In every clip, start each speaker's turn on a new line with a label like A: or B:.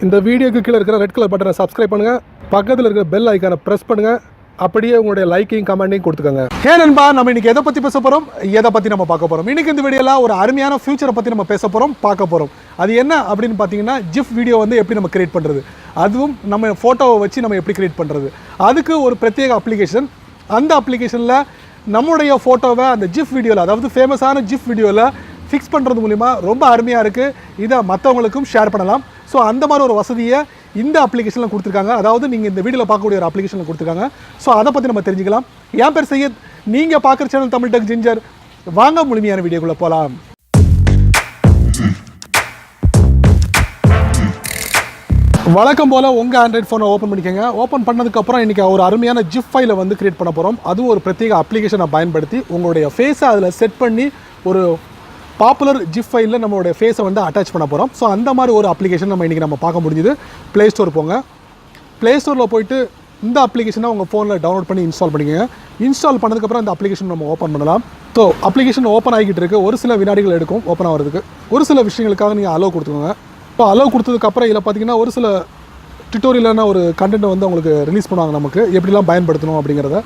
A: இந்த வீடியோக்கு கீழே இருக்கிற ரெட் கலர் பட்டனை சப்ஸ்கிரைப் பண்ணுங்க, பக்கத்தில் இருக்கிற பெல் ஐக்கானை பிரஸ் பண்ணுங்க, அப்படியே உங்களுடைய லைக்கையும் கமெண்ட்டையும் கொடுத்துக்கோங்க. ஹே நண்பா, நம்ம இன்னைக்கு எதை பற்றி பேச போகிறோம், எதை பற்றி நம்ம பார்க்க போகிறோம். இன்னைக்கு இந்த வீடியோவில் ஒரு அருமையான ஃபியூச்சரை பற்றி நம்ம பேச போகிறோம், பார்க்க போகிறோம். அது என்ன அப்படின்னு பார்த்தீங்கன்னா, ஜிஃப் வீடியோ வந்து எப்படி நம்ம கிரியேட் பண்ணுறது, அதுவும் நம்ம ஃபோட்டோவை வச்சு நம்ம எப்படி கிரியேட் பண்ணுறது, அதுக்கு ஒரு பிரத்யேக அப்ளிகேஷன். அந்த அப்ளிகேஷனில் நம்முடைய ஃபோட்டோவை அந்த ஜிஃப் வீடியோவில், அதாவது ஃபேமஸான ஜிஃப் வீடியோவில் ஃபிக்ஸ் பண்ணுறது மூலிமா ரொம்ப அருமையாக இருக்குது. இதை மற்றவங்களுக்கும் ஷேர் பண்ணலாம். ஸோ அந்த மாதிரி ஒரு வசதியை இந்த அப்ளிகேஷனில் கொடுத்துருக்காங்க. அதாவது நீங்கள் இந்த வீடியோவில் பார்க்கக்கூடிய ஒரு அப்ளிகேஷனில் கொடுத்துருக்காங்க. ஸோ அதை பற்றி நம்ம தெரிஞ்சுக்கலாம். என் பேர் சையத், நீங்கள் பார்க்குற சேனல் தமிழ் டெக் ஜிஞ்சர். வாங்க முழுமையான வீடியோக்குள்ளே போகலாம். வழக்கம் போல் உங்கள் ஆண்ட்ராய்ட் ஃபோனை ஓப்பன் பண்ணிக்கோங்க. ஓப்பன் பண்ணதுக்கப்புறம் இன்றைக்கி ஒரு அருமையான ஜிஃப் ஃபைலை வந்து கிரியேட் பண்ண போகிறோம். அதுவும் ஒரு பிரத்யேக அப்ளிகேஷனை பயன்படுத்தி உங்களுடைய ஃபேஸை அதில் செட் பண்ணி ஒரு பாப்புலர் ஜிஃப் ஃபைலில் நம்மளுடைய ஃபேஸை வந்து அட்டாச் பண்ண போகிறோம். ஸோ அந்த மாதிரி ஒரு அப்ளிகேஷன் இன்றைக்கி நம்ம பார்க்க முடிஞ்சுது. ப்ளே ஸ்டோர் போங்க. ப்ளே ஸ்டோரில் போய்ட்டு இந்த அப்ளிகேஷனை உங்கள் ஃபோனில் டவுன்லோட் பண்ணி இன்ஸ்டால் பண்ணிக்கோங்க. இன்ஸ்டால் பண்ணதுக்கப்புறம் இந்த அப்ளிகேஷன் நம்ம ஓப்பன் பண்ணலாம். ஸோ அப்ளிகேஷன் ஓப்பன் ஆகிட்டு இருக்குது. ஒரு சில வினாடிகள் எடுக்கும் ஓப்பன் ஆகிறதுக்கு. ஒரு சில விஷயங்களுக்காக நீங்கள் அலோவ் கொடுத்துக்கோங்க. இப்போ அலோவ் கொடுத்ததுக்கப்புறம் இதில் பார்த்தீங்கன்னா ஒரு சில டியூட்டோரியலான ஒரு கண்டென்ட்டை வந்து அவங்களுக்கு ரிலீஸ் பண்ணுவாங்க, நமக்கு எப்படிலாம் பயன்படுத்தணும் அப்படிங்கிறத.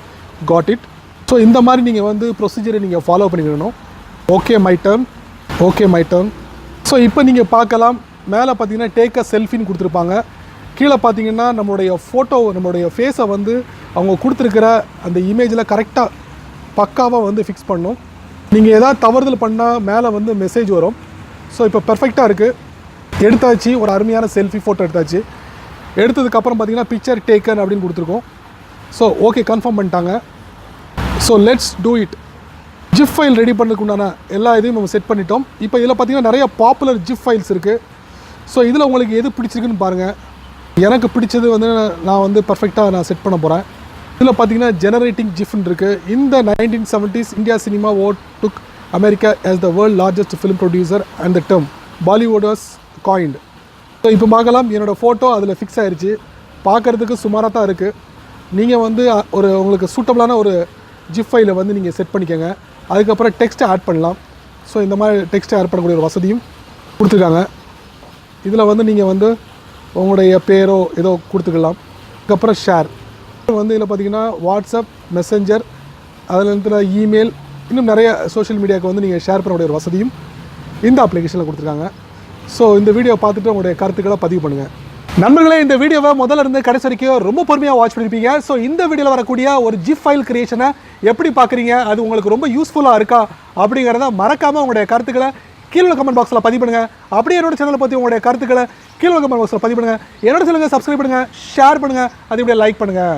A: Got it. ஸோ இந்த மாதிரி நீங்கள் வந்து ப்ரொசீஜரை நீங்கள் ஃபாலோ பண்ணிக்கணும். Okay my turn, okay my turn. So இப்போ நீங்கள் பார்க்கலாம், மேலே பார்த்தீங்கன்னா டேக் அ செல்ஃபின்னு கொடுத்துருப்பாங்க. கீழே பார்த்தீங்கன்னா நம்மளுடைய ஃபோட்டோ, நம்மளுடைய ஃபேஸை வந்து அவங்க கொடுத்துருக்கிற அந்த இமேஜில் கரெக்டாக பக்காவாக வந்து ஃபிக்ஸ் பண்ணணும். நீங்கள் எதாவது தவறுதல் பண்ணால் மேலே வந்து மெசேஜ் வரும். ஸோ இப்போ பெர்ஃபெக்டாக இருக்குது. எடுத்தாச்சு, ஒரு அருமையான செல்ஃபி ஃபோட்டோ எடுத்தாச்சு. எடுத்ததுக்கப்புறம் பார்த்தீங்கன்னா பிக்சர் டேக்கன் அப்படின்னு கொடுத்துருக்கோம். ஸோ ஓகே, கன்ஃபார்ம் பண்ணிட்டாங்க. So let's do it. GIF file ready பண்ணுறதுக்கு உண்டான எல்லா இதையும் நம்ம செட் பண்ணிட்டோம். இப்போ இதில் பார்த்தீங்கன்னா நிறைய பாப்புலர் ஜிஃப் ஃபைல்ஸ் இருக்குது. ஸோ இதில் உங்களுக்கு எது பிடிச்சிருக்குன்னு பாருங்கள். எனக்கு பிடிச்சது வந்து நான் வந்து பர்ஃபெக்டாக நான் செட் பண்ண போகிறேன். இதில் பார்த்தீங்கன்னா ஜெனரேட்டிங் ஜிஃப்னு இருக்குது. இந்த 1970s இந்தியா சினிமா ஓட் டுக் America as the world largest film producer and the term Bollywood was coined. So இப்போ பார்க்கலாம், என்னோடய ஃபோட்டோ அதில் ஃபிக்ஸ் ஆகிடுச்சு. பார்க்குறதுக்கு சுமாராக தான் இருக்குது. நீங்கள் வந்து ஒரு உங்களுக்கு சூட்டபிளான ஒரு ஜிஃப் ஃபைலை வந்து நீங்கள் செட் பண்ணிக்கோங்க. அதுக்கப்புறம் டெக்ஸ்ட்டை ஆட் பண்ணலாம். ஸோ இந்த மாதிரி டெக்ஸ்ட்டை ஆட் பண்ணக்கூடிய ஒரு வசதியும் கொடுத்துருக்காங்க. இதில் வந்து நீங்கள் வந்து உங்களுடைய பேரோ ஏதோ கொடுத்துக்கலாம். அதுக்கப்புறம் ஷேர் வந்து இதில் பார்த்தீங்கன்னா வாட்ஸ்அப், மெசஞ்சர், அதில் இருக்கிற இமெயில், இன்னும் நிறைய சோஷியல் மீடியாவுக்கு வந்து நீங்கள் ஷேர் பண்ணக்கூடிய ஒரு வசதியும் இந்த அப்ளிகேஷனில் கொடுத்துருக்காங்க. ஸோ இந்த வீடியோ பார்த்துட்டு உங்களுடைய கருத்துக்களை பதிவு பண்ணுங்கள். நண்பர்களே, இந்த வீடியோவை முதல்ல இருந்து கடைசி வரைக்கும் ரொம்ப பொறுமையாக வாட்ச் பண்ணியிருப்பீங்க. ஸோ இந்த வீடியோவில் வரக்கூடிய ஒரு ஜிஃப் ஃபைல் கிரியேஷனை எப்படி பார்க்குறீங்க, அது உங்களுக்கு ரொம்ப யூஸ்ஃபுல்லாக இருக்கா அப்படிங்கிறத மறக்காமல் உங்களுடைய கருத்துக்களை கீழே கமெண்ட் பாக்ஸில் பதிவு பண்ணுங்கள். அப்படியே என்னோட சேனலை பற்றி உங்களுடைய கருத்துக்களை கீழே கமெண்ட் பாக்ஸில் பதிவு பண்ணுங்கள். என்னோட சேனலுக்கு சப்ஸ்கிரைப் பண்ணுங்கள், ஷேர் பண்ணுங்கள், அது இப்படியே லைக் பண்ணுங்கள்.